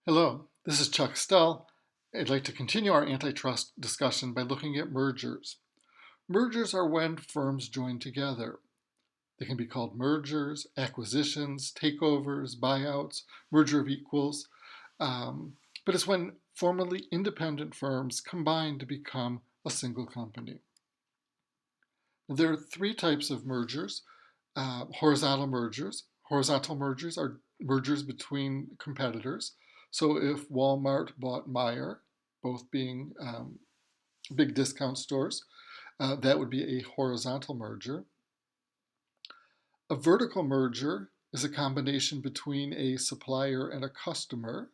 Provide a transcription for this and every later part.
Hello, this is Chuck Stell. I'd like to continue our antitrust discussion by looking at mergers. Mergers are when firms join together. They can be called mergers, acquisitions, takeovers, buyouts, merger of equals, but it's when formerly independent firms combine to become a single company. There are three types of mergers. Horizontal mergers. Horizontal mergers are mergers between competitors. So if Walmart bought Meijer, both being big discount stores, that would be a horizontal merger. A vertical merger is a combination between a supplier and a customer.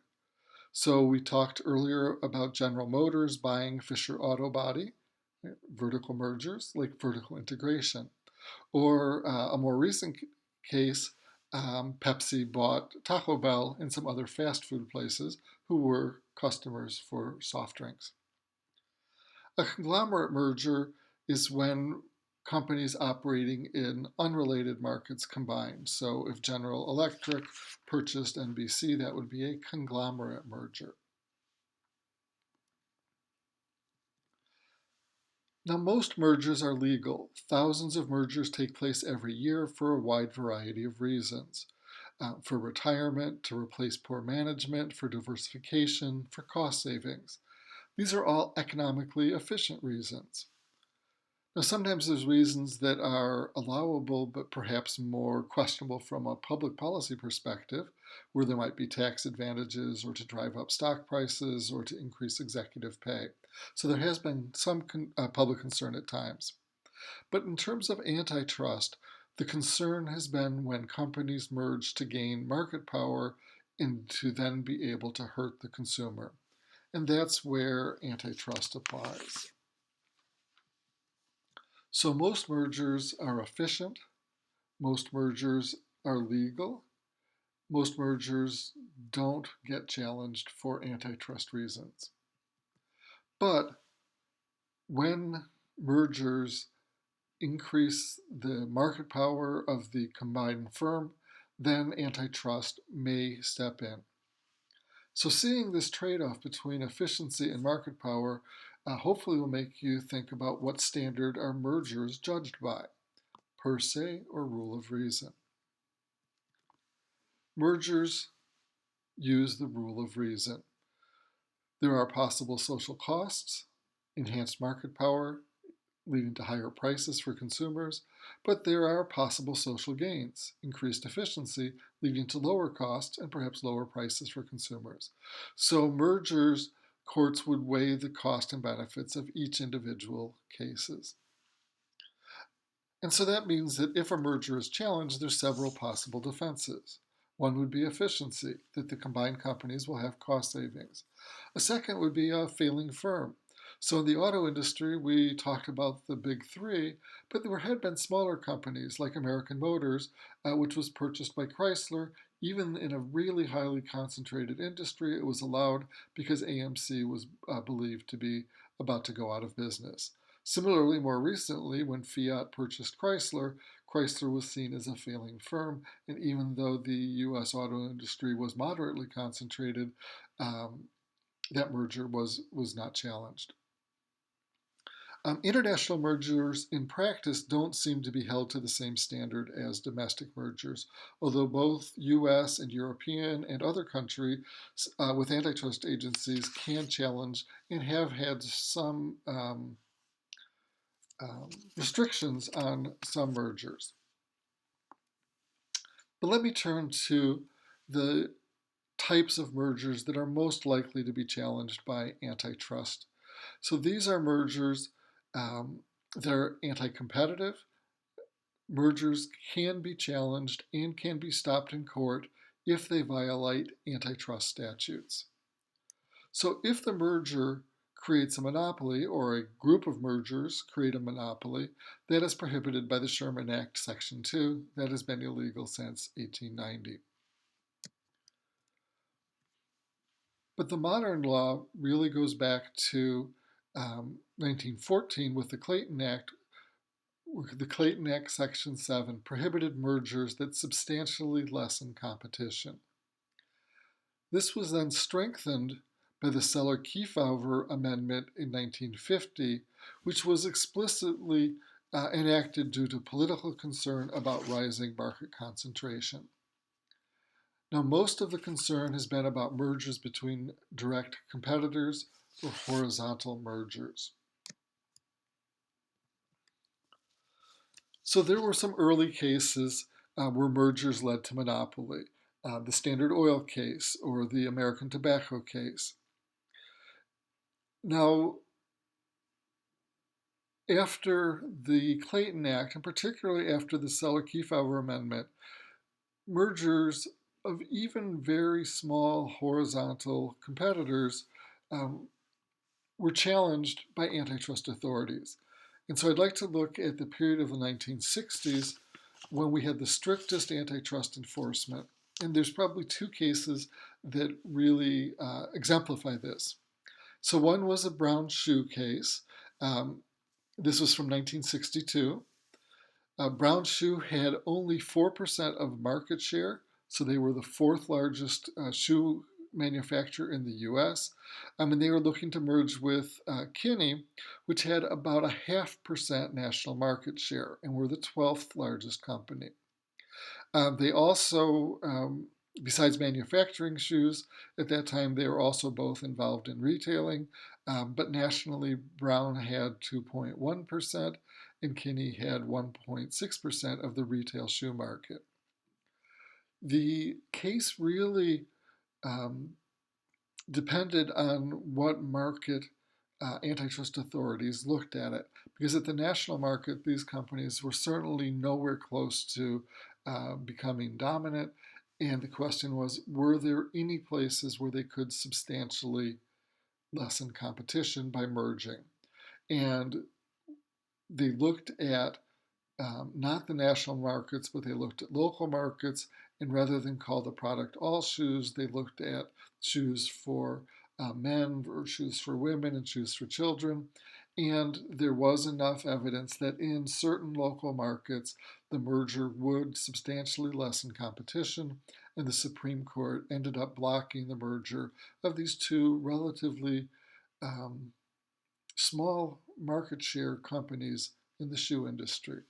So we talked earlier about General Motors buying Fisher Auto Body, vertical mergers like vertical integration. Or a more recent case, Pepsi bought Taco Bell and some other fast food places who were customers for soft drinks. A conglomerate merger is when companies operating in unrelated markets combine. So if General Electric purchased NBC, that would be a conglomerate merger. Now, most mergers are legal. Thousands of mergers take place every year for a wide variety of reasons. For retirement, to replace poor management, for diversification, for cost savings. These are all economically efficient reasons. Now, sometimes there's reasons that are allowable but perhaps more questionable from a public policy perspective, where there might be tax advantages or to drive up stock prices or to increase executive pay. So there has been some public concern at times. But in terms of antitrust, the concern has been when companies merge to gain market power and to then be able to hurt the consumer. And that's where antitrust applies. So most mergers are efficient, most mergers are legal, most mergers don't get challenged for antitrust reasons. But when mergers increase the market power of the combined firm, then antitrust may step in. So seeing this trade-off between efficiency and market power hopefully will make you think about what standard are mergers judged by, per se or rule of reason. Mergers use the rule of reason. There are possible social costs, enhanced market power, leading to higher prices for consumers, but there are possible social gains, increased efficiency, leading to lower costs and perhaps lower prices for consumers. So mergers, courts would weigh the cost and benefits of each individual cases. And so that means that if a merger is challenged, there's several possible defenses. One would be efficiency, that the combined companies will have cost savings. A second would be a failing firm. So in the auto industry, we talked about the big three, but there had been smaller companies like American Motors, which was purchased by Chrysler. Even in a really highly concentrated industry, it was allowed because AMC was believed to be about to go out of business. Similarly, more recently, when Fiat purchased Chrysler, Chrysler was seen as a failing firm, and even though the U.S. auto industry was moderately concentrated, that merger was not challenged. International mergers in practice don't seem to be held to the same standard as domestic mergers, although both US and European and other countries with antitrust agencies can challenge and have had some restrictions on some mergers. But let me turn to the types of mergers that are most likely to be challenged by antitrust. So these are mergers that are anti-competitive. Mergers can be challenged and can be stopped in court if they violate antitrust statutes. So if the merger creates a monopoly or a group of mergers create a monopoly, that is prohibited by the Sherman Act, Section 2. That has been illegal since 1890. But the modern law really goes back to 1914 with the Clayton Act. The Clayton Act, Section 7, prohibited mergers that substantially lessen competition. This was then strengthened by the Seller-Kefauver Amendment in 1950, which was explicitly enacted due to political concern about rising market concentration. Now, most of the concern has been about mergers between direct competitors or horizontal mergers. So there were some early cases where mergers led to monopoly, the Standard Oil case or the American Tobacco case. Now, after the Clayton Act, and particularly after the Seller-Kefauver Amendment, mergers of even very small horizontal competitors were challenged by antitrust authorities. And so I'd like to look at the period of the 1960s when we had the strictest antitrust enforcement. And there's probably two cases that really exemplify this. So one was a brown shoe case. This was from 1962. Brown shoe had only 4% of market share, so they were the fourth largest shoe manufacturer in the US. And they were looking to merge with Kinney, which had about a 0.5% national market share and were the 12th largest company. They also, besides manufacturing shoes, at that time they were also both involved in retailing, but nationally Brown had 2.1% and Kinney had 1.6% of the retail shoe market. The case really depended on what market antitrust authorities looked at it, because at the national market, these companies were certainly nowhere close to becoming dominant, and the question was, were there any places where they could substantially lessen competition by merging? And they looked at not the national markets, but they looked at local markets, and rather than call the product all shoes, they looked at shoes for men or shoes for women and shoes for children. And there was enough evidence that in certain local markets, the merger would substantially lessen competition, and the Supreme Court ended up blocking the merger of these two relatively small market share companies in the shoe industry.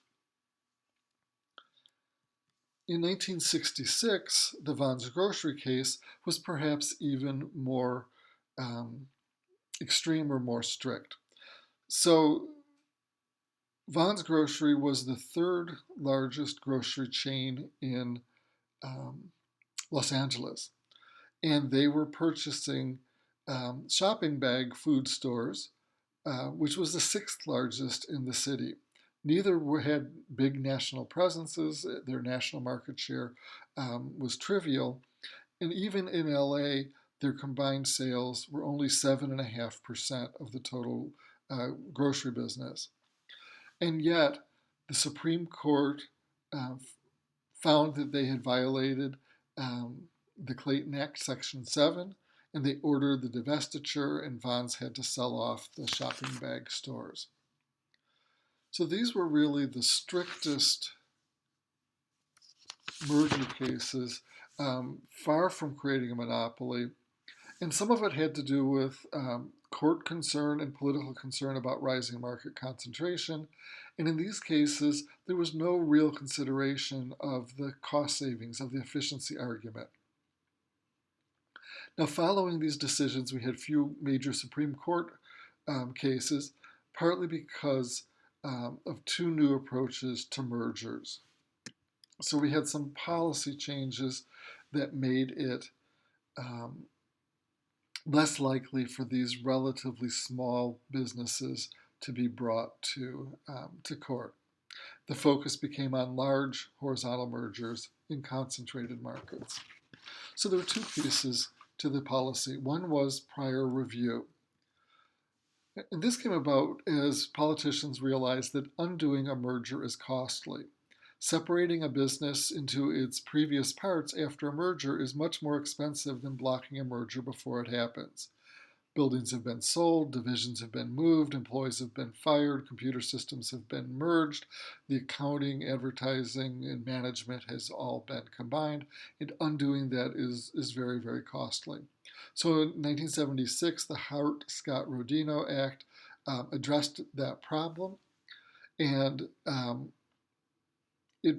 In 1966, the Vons grocery case was perhaps even more extreme or more strict. So Vons Grocery was the third largest grocery chain in Los Angeles, and they were purchasing shopping bag food stores, which was the sixth largest in the city. Neither had big national presences. Their national market share was trivial. And even in LA, their combined sales were only 7.5% of the total grocery business. And yet, the Supreme Court found that they had violated the Clayton Act, Section 7, and they ordered the divestiture, and Vons had to sell off the shopping bag stores. So these were really the strictest merger cases, far from creating a monopoly. And some of it had to do with court concern and political concern about rising market concentration. And in these cases, there was no real consideration of the cost savings, of the efficiency argument. Now, following these decisions, we had few major Supreme Court cases, partly because of two new approaches to mergers. So we had some policy changes that made it less likely for these relatively small businesses to be brought to court. The focus became on large horizontal mergers in concentrated markets. So there were two pieces to the policy. One was prior review. And this came about as politicians realized that undoing a merger is costly. Separating a business into its previous parts after a merger is much more expensive than blocking a merger before it happens. Buildings have been sold, divisions have been moved, employees have been fired, computer systems have been merged, the accounting, advertising, and management has all been combined, and undoing that is very, very costly. So in 1976, the Hart-Scott-Rodino Act addressed that problem, and it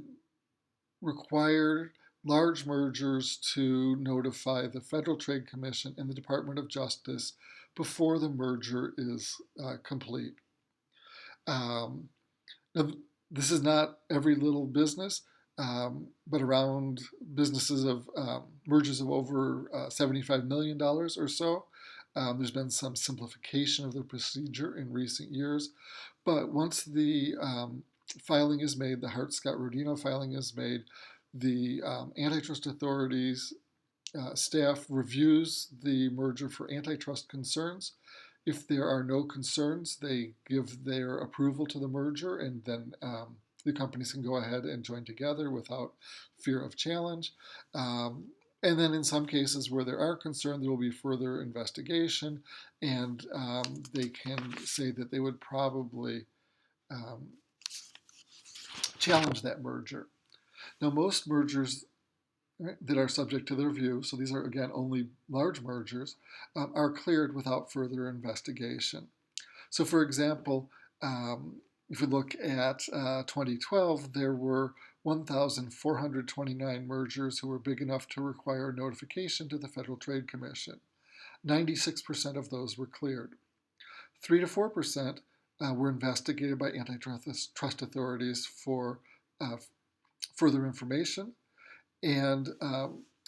required large mergers to notify the Federal Trade Commission and the Department of Justice before the merger is complete. Um, now, this is not every little business, but around businesses of mergers of over $75 million or so. There's been some simplification of the procedure in recent years, but once the filing is made, the Hart-Scott-Rodino filing is made, the antitrust authorities staff reviews the merger for antitrust concerns. If there are no concerns, they give their approval to the merger, and then the companies can go ahead and join together without fear of challenge. And then in some cases where there are concerns, there will be further investigation, and they can say that they would probably um, challenge that merger. Now, most mergers that are subject to the review, so these are again only large mergers, are cleared without further investigation. So, for example, if we look at 2012, there were 1,429 mergers who were big enough to require notification to the Federal Trade Commission. 96% of those were cleared. 3 to 4% were investigated by antitrust authorities for further information. And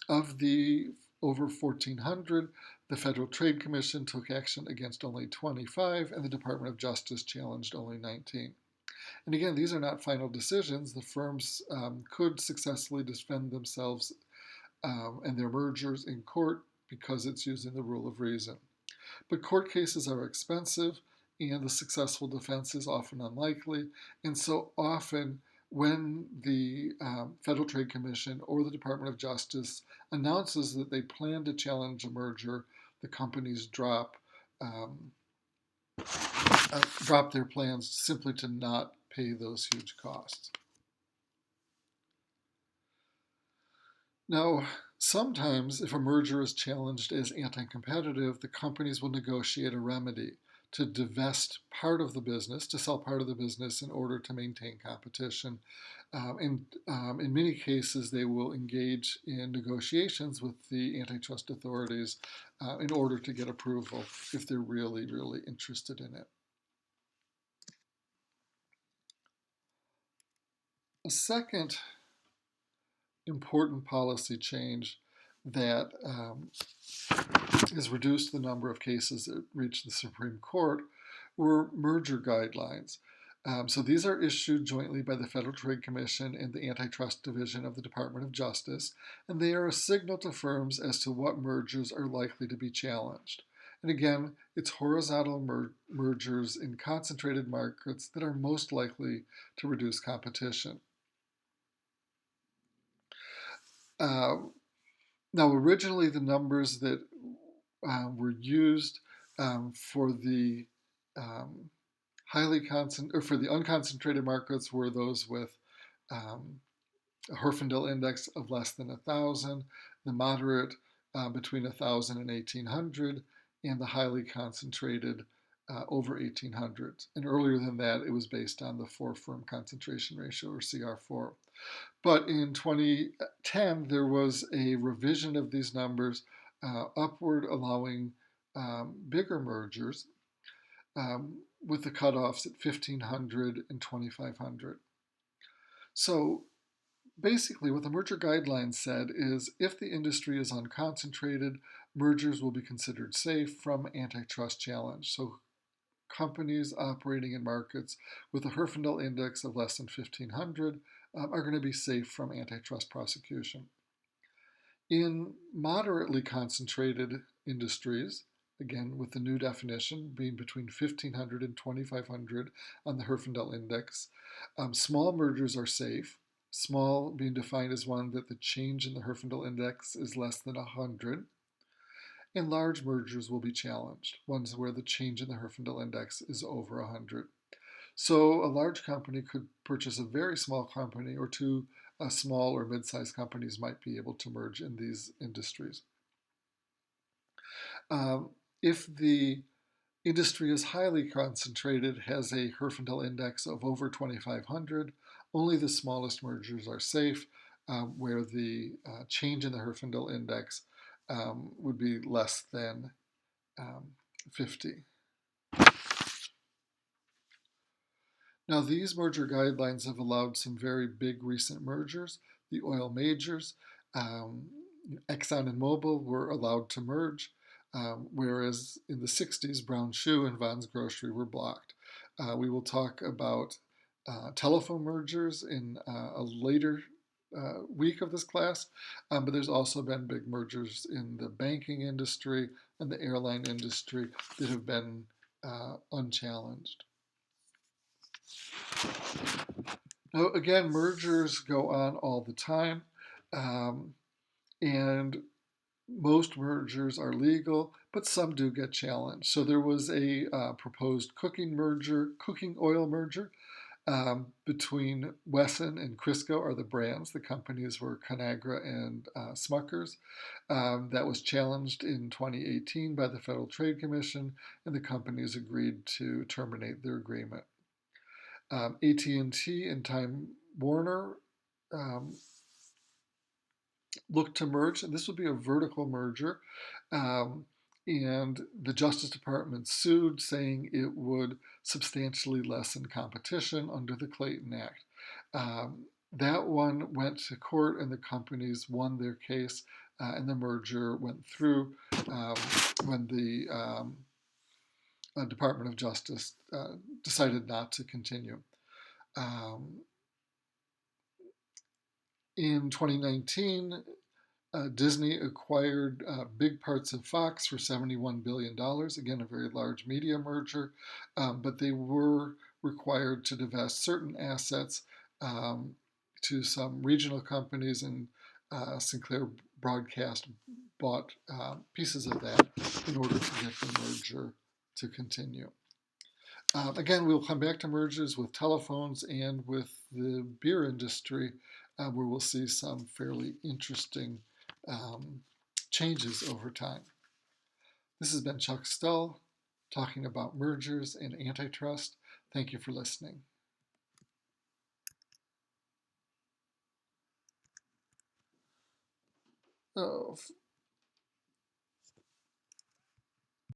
of the over 1,400, the Federal Trade Commission took action against only 25, and the Department of Justice challenged only 19. And again, these are not final decisions. The firms could successfully defend themselves and their mergers in court because it's using the rule of reason. But court cases are expensive, and the successful defense is often unlikely, and so often when the Federal Trade Commission or the Department of Justice announces that they plan to challenge a merger, the companies drop their plans simply to not pay those huge costs. Now, sometimes if a merger is challenged as anti-competitive, the companies will negotiate a remedy to divest part of the business, to sell part of the business in order to maintain competition. In many cases, they will engage in negotiations with the antitrust authorities in order to get approval if they're really, really interested in it. A second important policy change that has reduced the number of cases that reach the Supreme Court were merger guidelines. So these are issued jointly by the Federal Trade Commission and the Antitrust Division of the Department of Justice, and they are a signal to firms as to what mergers are likely to be challenged. And again, it's horizontal mergers in concentrated markets that are most likely to reduce competition. Now, originally, the numbers that were used for the for the unconcentrated markets were those with a Herfindahl index of less than 1,000, the moderate between 1,000 and 1,800, and the highly concentrated over 1,800. And earlier than that, it was based on the four-firm concentration ratio, or CR4. But in 2010, there was a revision of these numbers upward, allowing bigger mergers with the cutoffs at 1,500 and 2,500. So basically, what the merger guidelines said is if the industry is unconcentrated, mergers will be considered safe from antitrust challenge. So companies operating in markets with a Herfindahl index of less than 1,500 are going to be safe from antitrust prosecution. In moderately concentrated industries, again with the new definition being between 1,500 and 2,500 on the Herfindahl index, small mergers are safe. Small being defined as one that the change in the Herfindahl index is less than 100. and large mergers will be challenged, ones where the change in the Herfindahl index is over 100. So a large company could purchase a very small company, or two small or mid-sized companies might be able to merge in these industries. If the industry is highly concentrated, has a Herfindahl index of over 2,500, only the smallest mergers are safe, where the change in the Herfindahl index would be less than 50. Now, these merger guidelines have allowed some very big recent mergers. The oil majors, um, Exxon and Mobil, were allowed to merge, whereas in the 60s, Brown Shoe and Vons Grocery were blocked. We will talk about telephone mergers in a later week of this class, but there's also been big mergers in the banking industry and the airline industry that have been unchallenged. Now, again, mergers go on all the time, um, and most mergers are legal, but some do get challenged. So there was a proposed cooking oil merger between Wesson and Crisco are the brands. The companies were Conagra and Smuckers. That was challenged in 2018 by the Federal Trade Commission, and the companies agreed to terminate their agreement. AT&T and Time Warner um, looked to merge, and this would be a vertical merger. Um, and the Justice Department sued, saying it would substantially lessen competition under the Clayton Act. That one went to court, and the companies won their case, and the merger went through when the Department of Justice decided not to continue. In 2019, Disney acquired big parts of Fox for $71 billion. Again, a very large media merger, but they were required to divest certain assets to some regional companies, and Sinclair Broadcast bought pieces of that in order to get the merger to continue. Again, we'll come back to mergers with telephones and with the beer industry, where we'll see some fairly interesting changes over time. This has been Chuck Stull talking about mergers and antitrust. Thank you for listening.